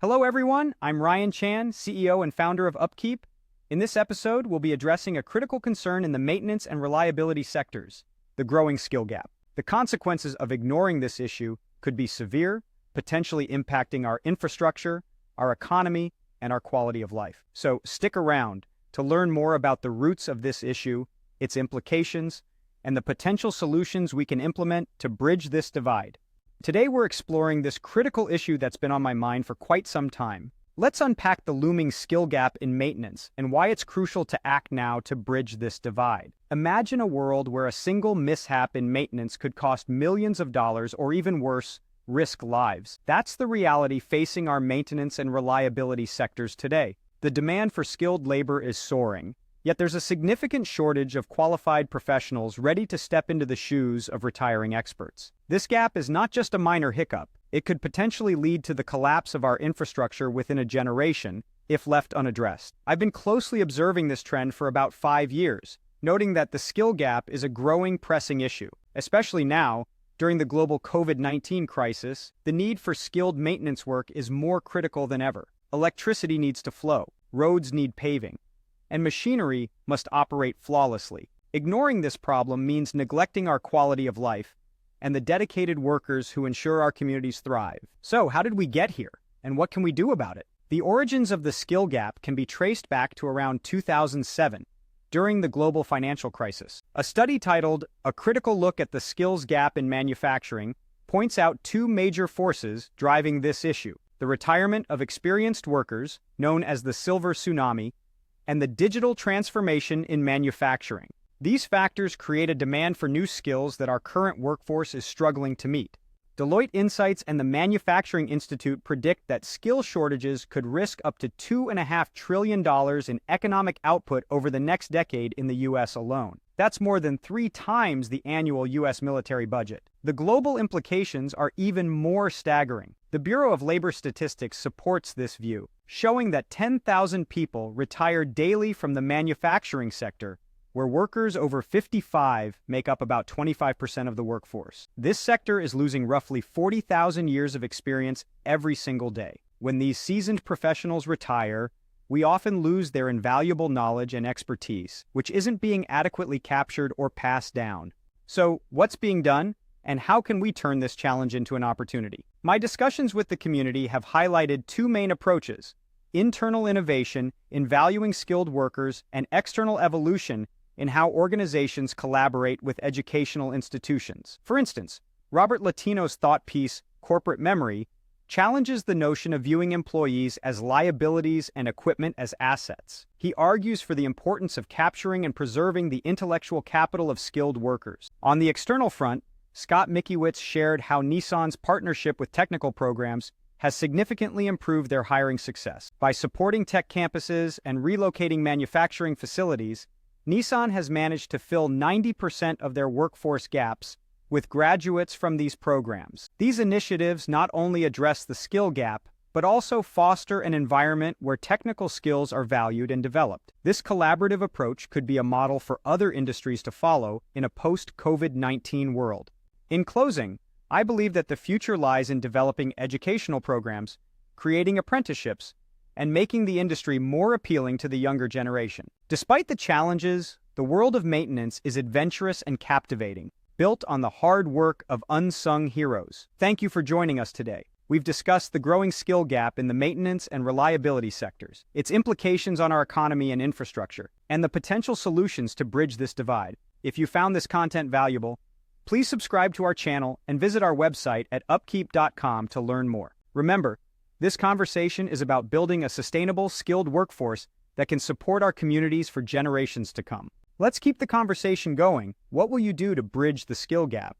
Hello everyone, I'm Ryan Chan, CEO and founder of UpKeep. In this episode, we'll be addressing a critical concern in the maintenance and reliability sectors, the growing skill gap. The consequences of ignoring this issue could be severe, potentially impacting our infrastructure, our economy, and our quality of life. So stick around to learn more about the roots of this issue, its implications, and the potential solutions we can implement to bridge this divide. Today we're exploring this critical issue that's been on my mind for quite some time. Let's unpack the looming skill gap in maintenance and why it's crucial to act now to bridge this divide. Imagine a world where a single mishap in maintenance could cost millions of dollars or even worse, risk lives. That's the reality facing our maintenance and reliability sectors today. The demand for skilled labor is soaring, yet there's a significant shortage of qualified professionals ready to step into the shoes of retiring experts. This gap is not just a minor hiccup. It could potentially lead to the collapse of our infrastructure within a generation if left unaddressed. I've been closely observing this trend for about 5 years, noting that the skill gap is a growing, pressing issue. Especially now, during the global COVID-19 crisis, the need for skilled maintenance work is more critical than ever. Electricity needs to flow, roads need paving, and machinery must operate flawlessly. Ignoring this problem means neglecting our quality of life and the dedicated workers who ensure our communities thrive. So, how did we get here, and what can we do about it? The origins of the skill gap can be traced back to around 2007, during the global financial crisis. A study titled "A Critical Look at the Skills Gap in Manufacturing" points out two major forces driving this issue: the retirement of experienced workers, known as the Silver Tsunami, and the digital transformation in manufacturing. These factors create a demand for new skills that our current workforce is struggling to meet. Deloitte Insights and the Manufacturing Institute predict that skill shortages could risk up to $2.5 trillion in economic output over the next decade in the U.S. alone. That's more than 3 times the annual U.S. military budget. The global implications are even more staggering. The Bureau of Labor Statistics supports this view, showing that 10,000 people retire daily from the manufacturing sector, where workers over 55 make up about 25% of the workforce. This sector is losing roughly 40,000 years of experience every single day. When these seasoned professionals retire, we often lose their invaluable knowledge and expertise, which isn't being adequately captured or passed down. So, what's being done, and how can we turn this challenge into an opportunity? My discussions with the community have highlighted 2 main approaches: internal innovation in valuing skilled workers and external evolution in how organizations collaborate with educational institutions. For instance, Robert Latino's thought piece, Corporate Memory, challenges the notion of viewing employees as liabilities and equipment as assets. He argues for the importance of capturing and preserving the intellectual capital of skilled workers. On the external front, Scott Mikiewicz shared how Nissan's partnership with technical programs has significantly improved their hiring success. By supporting tech campuses and relocating manufacturing facilities, Nissan has managed to fill 90% of their workforce gaps with graduates from these programs. These initiatives not only address the skill gap, but also foster an environment where technical skills are valued and developed. This collaborative approach could be a model for other industries to follow in a post-COVID-19 world. In closing, I believe that the future lies in developing educational programs, creating apprenticeships, and making the industry more appealing to the younger generation. Despite the challenges, the world of maintenance is adventurous and captivating, built on the hard work of unsung heroes. Thank you for joining us today. We've discussed the growing skill gap in the maintenance and reliability sectors, its implications on our economy and infrastructure, and the potential solutions to bridge this divide. If you found this content valuable, please subscribe to our channel and visit our website at upkeep.com to learn more. Remember, this conversation is about building a sustainable, skilled workforce that can support our communities for generations to come. Let's keep the conversation going. What will you do to bridge the skill gap?